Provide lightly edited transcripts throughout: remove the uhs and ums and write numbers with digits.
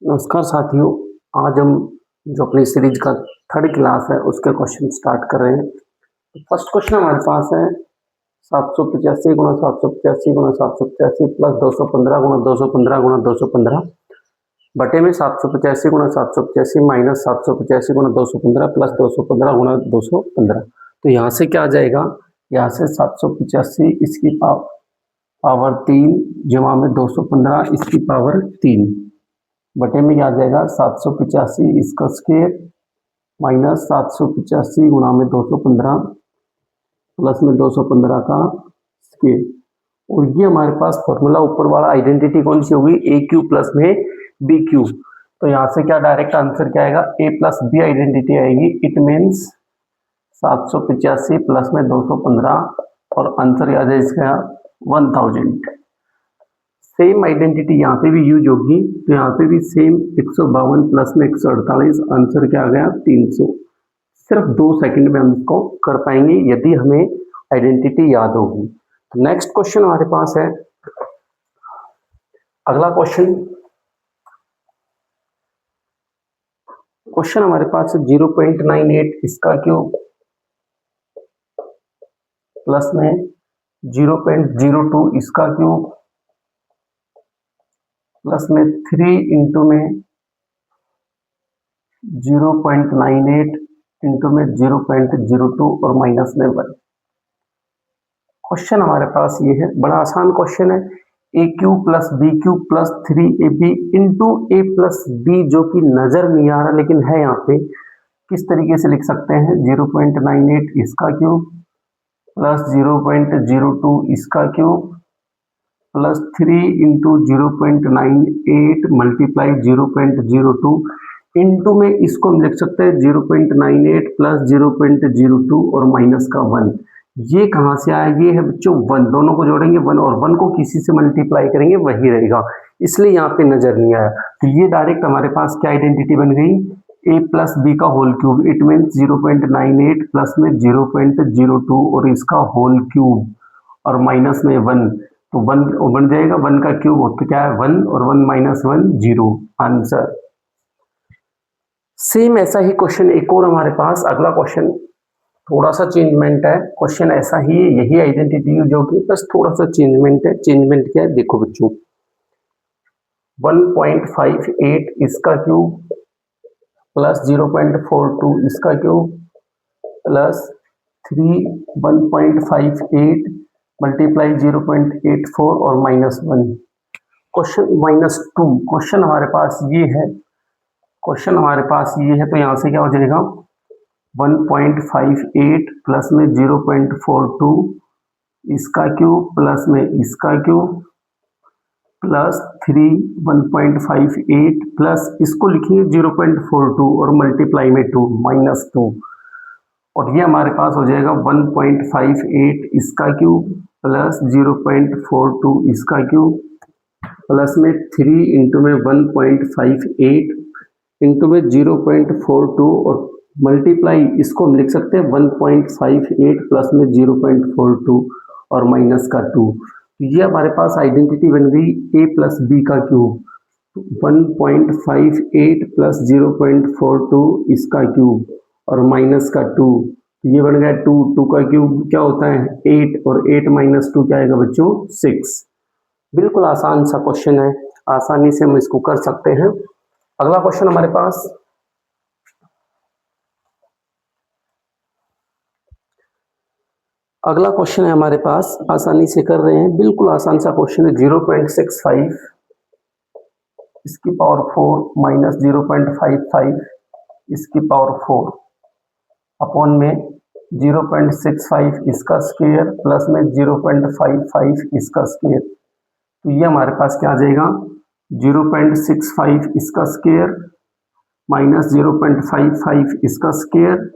नमस्कार साथियों। आज हम जो अपनी सीरीज का थर्ड क्लास है उसके क्वेश्चन स्टार्ट कर रहे हैं। तो फर्स्ट क्वेश्चन हमारे पास है 785 गुणा 785 गुणा 785 प्लस 215 गुणा 215 गुणा 215 बटे में 785 गुणा 785 माइनस 785 गुणा 215 प्लस 215 गुणा 215। तो यहाँ से क्या आ जाएगा, यहाँ से 785 इसकी पावर 3 जमा में 215 इसकी पावर 3 बटे में क्या आ जाएगा 785 इसका स्क्वायर माइनस 785 गुणा में 215 प्लस में 215 का स्क्वायर। और ये हमारे पास फॉर्मूला ऊपर वाला आइडेंटिटी कौन सी होगी, ए क्यू प्लस में बी क्यू। तो यहाँ से क्या डायरेक्ट आंसर क्या आएगा, ए प्लस बी आइडेंटिटी आएगी। इट मीन्स 785 प्लस में 215 और आंसर आ जाए इसका 1000। सेम आइडेंटिटी यहाँ पे भी यूज होगी, तो यहाँ पे भी सेम 152 प्लस में 148 आंसर क्या आ गया 300। सिर्फ 2 सेकंड में हम इसको कर पाएंगे यदि हमें आइडेंटिटी याद होगी। तो नेक्स्ट क्वेश्चन हमारे पास है, अगला क्वेश्चन हमारे पास है 0.98 इसका क्यूब प्लस में 0.02 इसका क्यूब प्लस में 3 इंटू में 0.98 इंटू में 0.02 और माइनस में 1। क्वेश्चन हमारे पास ये है, बड़ा आसान क्वेश्चन है। A cube plus b cube plus 3ab into a plus b, जो कि नजर नहीं आ रहा लेकिन है यहाँ पे। किस तरीके से लिख सकते हैं, 0.98 इसका क्यूब प्लस 0.02 इसका cube plus 3 into 0.98 multiply 0.02 into में इसको हम लिख सकते हैं 0.98 प्लस 0.02 और माइनस का 1। ये कहाँ से आया, ये है बच्चों 1, दोनों को जोड़ेंगे 1 और 1 को किसी से मल्टीप्लाई करेंगे वही रहेगा, इसलिए यहाँ पे नजर नहीं आया। तो ये डायरेक्ट हमारे पास क्या आइडेंटिटी बन गई, ए प्लस बी का whole cube. It mean 0.98 plus में 0.02 और इसका होल क्यूब और माइनस में 1। तो 1 बन जाएगा, 1 का क्यूब होता क्या है 1 और 1 माइनस 1 0 आंसर। सेम ऐसा ही क्वेश्चन एक और हमारे पास, अगला क्वेश्चन थोड़ा सा चेंजमेंट है। क्वेश्चन ऐसा ही है, यही आइडेंटिटी जो कि बस थोड़ा सा चेंजमेंट है। चेंजमेंट क्या है देखो बच्चों, 1.58 इसका क्यूब प्लस 0.42 इसका क्यूब प्लस 3 1.58 मल्टीप्लाई 0.84 और माइनस 1। क्वेश्चन -2 क्वेश्चन हमारे पास ये है, क्वेश्चन हमारे पास ये है। तो यहाँ से क्या हो जाएगा 1.58 प्लस में 0.42 इसका क्यूब प्लस में इसका क्यूब प्लस 3 1.58 प्लस इसको लिखिए 0.42 और मल्टीप्लाई में 2 -2 और ये हमारे पास हो जाएगा 1.58 इसका क्यूब प्लस 0.42 इसका क्यूब प्लस में 3 इंटू में 1.58 इंटू में 0.42 और मल्टीप्लाई इसको हम लिख सकते हैं 1.58 प्लस में 0.42 और माइनस का 2। ये हमारे पास आइडेंटिटी बन गई a प्लस बी का क्यूब। 1.58 प्लस 0.42 इसका क्यूब और माइनस का 2, ये बन गया 2। 2 का क्यूब क्या होता है 8 और 8 माइनस 2 क्या आएगा बच्चों 6। बिल्कुल आसान सा क्वेश्चन है, आसानी से हम इसको कर सकते हैं। अगला क्वेश्चन हमारे पास, अगला क्वेश्चन है हमारे पास, आसानी से कर रहे हैं, बिल्कुल आसान सा क्वेश्चन है। 0.65 इसकी पावर 4 माइनस 0.55 इसकी पावर 4 अपॉन में 0.65 इसका स्क्वायर प्लस में 0.55 इसका स्क्वायर। तो ये हमारे पास क्या आ जाएगा 0.65 इसका स्क्वायर माइनस 0.55 इसका स्क्वायर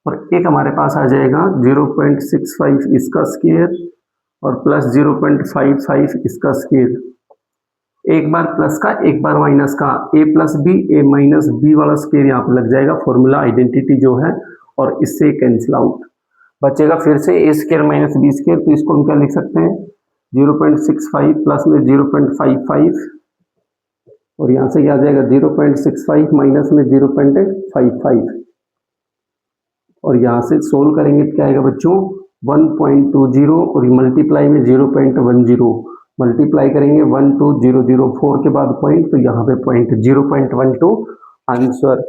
और एक हमारे पास आ जाएगा 0.65 इसका स्क्वायर और प्लस 0.55 इसका स्क्वायर। एक बार प्लस का एक बार माइनस का, a plus B A minus B वाला स्क्वायर यहाँ पर लग जाएगा, फॉर्मूला आइडेंटिटी जो है, और इससे कैंसिल आउट बचेगा फिर से a square minus B square. तो इसको हम क्या लिख सकते हैं 0.65 प्लस में 0.55 और यहाँ से क्या आ जाएगा 0.65 माइनस में 0.55 और यहाँ से सोल्व करेंगे तो क्या आएगा बच्चों 1.20 और मल्टीप्लाई में 0.10 मल्टीप्लाई करेंगे 12004 के बाद पॉइंट तो यहाँ पे पॉइंट 0.12 आंसर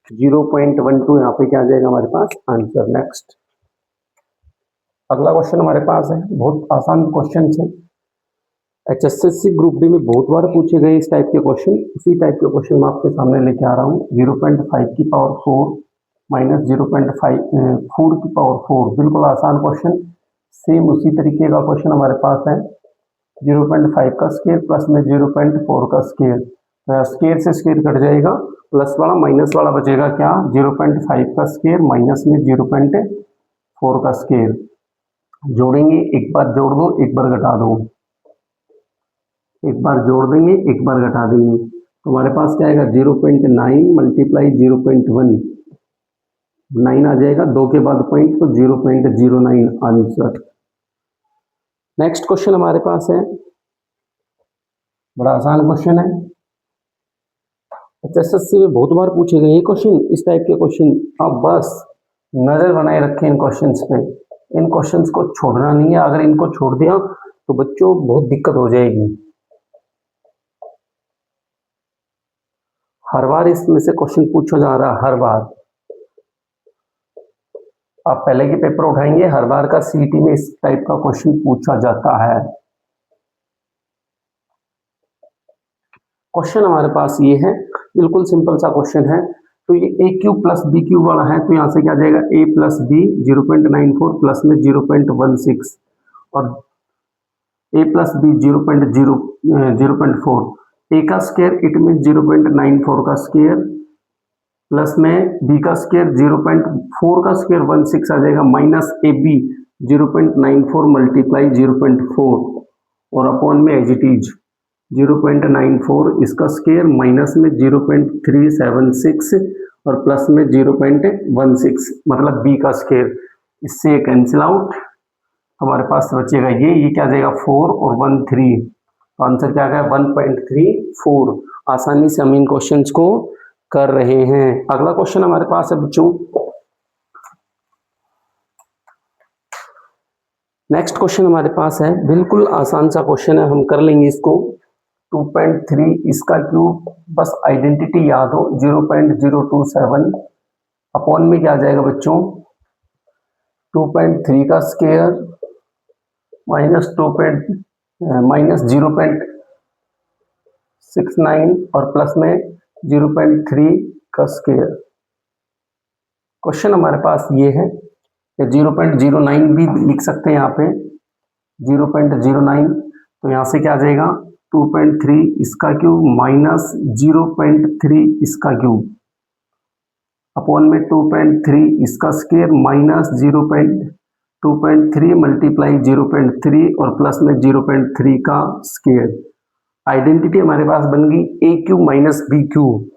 0.12 यहाँ पे क्या आ जाएगा हमारे पास आंसर। नेक्स्ट अगला क्वेश्चन हमारे पास है, बहुत आसान क्वेश्चन है, HSSC ग्रुप डी में बहुत बार पूछे गए इस टाइप के क्वेश्चन, उसी टाइप के क्वेश्चन मैं आपके सामने लेके आ रहा हूँ। 0.5 की पावर 4 माइनस 0.5 4 की पावर 4, बिल्कुल आसान क्वेश्चन। सेम उसी तरीके का क्वेश्चन हमारे पास है 0.5 का स्केयर प्लस में 0.4 का स्केयर, स्केयर से स्केयर कट जाएगा, प्लस वाला माइनस वाला बचेगा क्या 0.5 का स्केयर माइनस में 0.4 का स्केयर। जोड़ेंगे, एक बार जोड़ दो एक बार घटा दो, एक बार जोड़ देंगे एक बार घटा देंगे तो हमारे पास क्या आएगा 0.9 मल्टीप्लाई 0.1, 9 आ जाएगा, 2 के बाद पॉइंट तो 0.09 आंसर। नेक्स्ट क्वेश्चन हमारे पास है, बड़ा आसान क्वेश्चन है, HSSC में बहुत बार पूछे गए ये क्वेश्चन, इस टाइप के क्वेश्चन आप बस नजर बनाए रखें इन क्वेश्चंस पे, इन क्वेश्चंस को छोड़ना नहीं है, अगर इनको छोड़ दिया तो बच्चों बहुत दिक्कत हो जाएगी। हर बार इसमें से क्वेश्चन पूछा जा रहा है, हर बार आप पहले के पेपर उठाएंगे हर बार का सीईटी में इस टाइप का क्वेश्चन पूछा जाता है। क्वेश्चन हमारे पास ये है, बिल्कुल सिंपल सा क्वेश्चन है, तो ये ए क्यूब प्लस बी क्यूब वाला है, तो यहाँ से क्या आ जाएगा a प्लस बी 0.94 प्लस में 0.16 और a प्लस बी 0.4, a का स्क्वायर इट मीन 0.94 का स्क्वायर प्लस में b का स्क्वायर 0.4 का स्क्वायर 16 आ जाएगा माइनस ए बी 0.94 मल्टीप्लाई 0.4 और अपॉन में एज इट इज 0.94 इसका स्क्वायर माइनस में 0.376 और प्लस में 0.16 मतलब b का स्क्वायर, इससे कैंसिल आउट हमारे पास बचेगा ये क्या आ जाएगा 4 और 1 3, तो आंसर क्या आ गया 1.34। आसानी से हम इन क्वेश्चंस को कर रहे हैं। अगला क्वेश्चन हमारे पास है बच्चों, नेक्स्ट क्वेश्चन हमारे पास है, बिल्कुल आसान सा क्वेश्चन है, हम कर लेंगे इसको। 2.3 इसका क्यूब, बस आइडेंटिटी याद हो 0.027 अपॉन में क्या आ जाएगा बच्चों 2.3 का स्क्वायर माइनस 0.69 और प्लस में 0.3 का स्क्वायर। क्वेश्चन हमारे पास ये है, 0.09 भी लिख सकते हैं यहाँ पे 0.09, तो यहाँ से क्या आ जाएगा 2.3 इसका क्यूब माइनस 0.3 इसका क्यूब अपॉन में 2.3 इसका स्क्वायर माइनस 2.3 मल्टीप्लाई 0.3 और प्लस में 0.3 का स्क्वायर। आइडेंटिटी हमारे पास बन गई ए क्यूब माइनस बी क्यूब,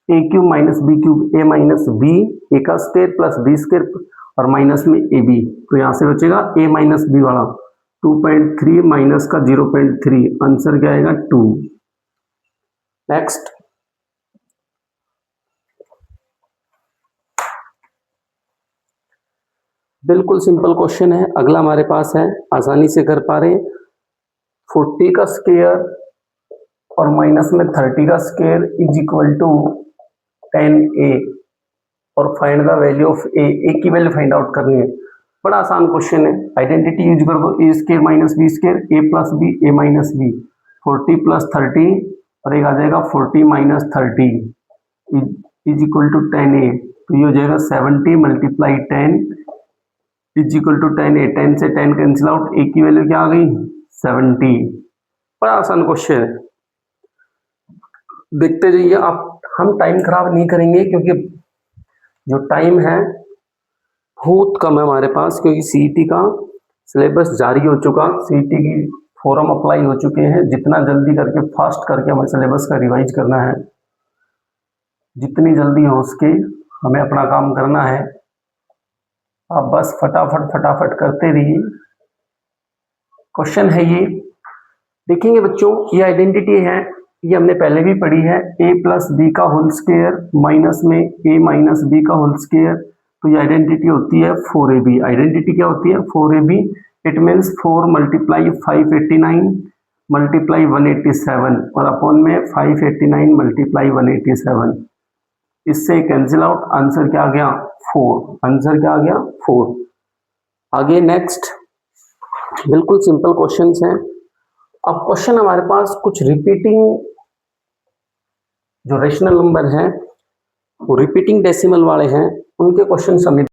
ए क्यूब माइनस बी क्यूब ए माइनस बी, ए का स्क्वायर प्लस बी स्क्वायर और माइनस में ए बी, तो यहाँ से बचेगा ए माइनस बी वाला 2.3 माइनस का 0.3, आंसर क्या आएगा 2। नेक्स्ट बिल्कुल सिंपल क्वेश्चन है, अगला हमारे पास है, आसानी से कर पा रहे, 40 का स्क्वायर और माइनस में 30 का square is equal to 10a और find the value of a की वैल्यू फाइंड आउट करनी है। बड़ा आसान क्वेश्चन है, आइडेंटिटी यूज कर दो a square minus B square, a plus B A minus B, 40 plus 30 और एक आ जाएगा 40 minus 30 is equal to 10a, तो ये हो जाएगा 70 multiply 10 is equal to 10a, 10 से 10 कैंसिल आउट, a की वैल्यू क्या आ गई 70। बड़ा आसान क्वेश्चन है, देखते जाइए आप, हम टाइम खराब नहीं करेंगे क्योंकि जो टाइम है बहुत कम है हमारे पास, क्योंकि सीईटी का सिलेबस जारी हो चुका, सीईटी की फॉर्म अप्लाई हो चुके हैं, जितना जल्दी करके फास्ट करके हमें सिलेबस का रिवाइज करना है, जितनी जल्दी हो सके हमें अपना काम करना है, आप बस फटाफट फटाफट करते रहिए। क्वेश्चन है ये, देखेंगे बच्चों ये आइडेंटिटी है ये हमने पहले भी पढ़ी है, a प्लस बी का होल स्क्वायर माइनस में a माइनस बी का होल स्क्वायर, तो ये आइडेंटिटी होती है 4ab। आइडेंटिटी क्या होती है 4ab। It means 4 multiply 589 multiply 187 और अपॉन में 589 मल्टीप्लाई 187। इससे कैंसिल आउट, आंसर क्या आ गया 4। आंसर क्या आ गया 4। आगे नेक्स्ट बिल्कुल सिंपल क्वेश्चंस हैं। अब क्वेश्चन हमारे पास कुछ रिपीटिंग जो रेशनल नंबर हैं वो रिपीटिंग डेसिमल वाले हैं, उनके क्वेश्चन हमें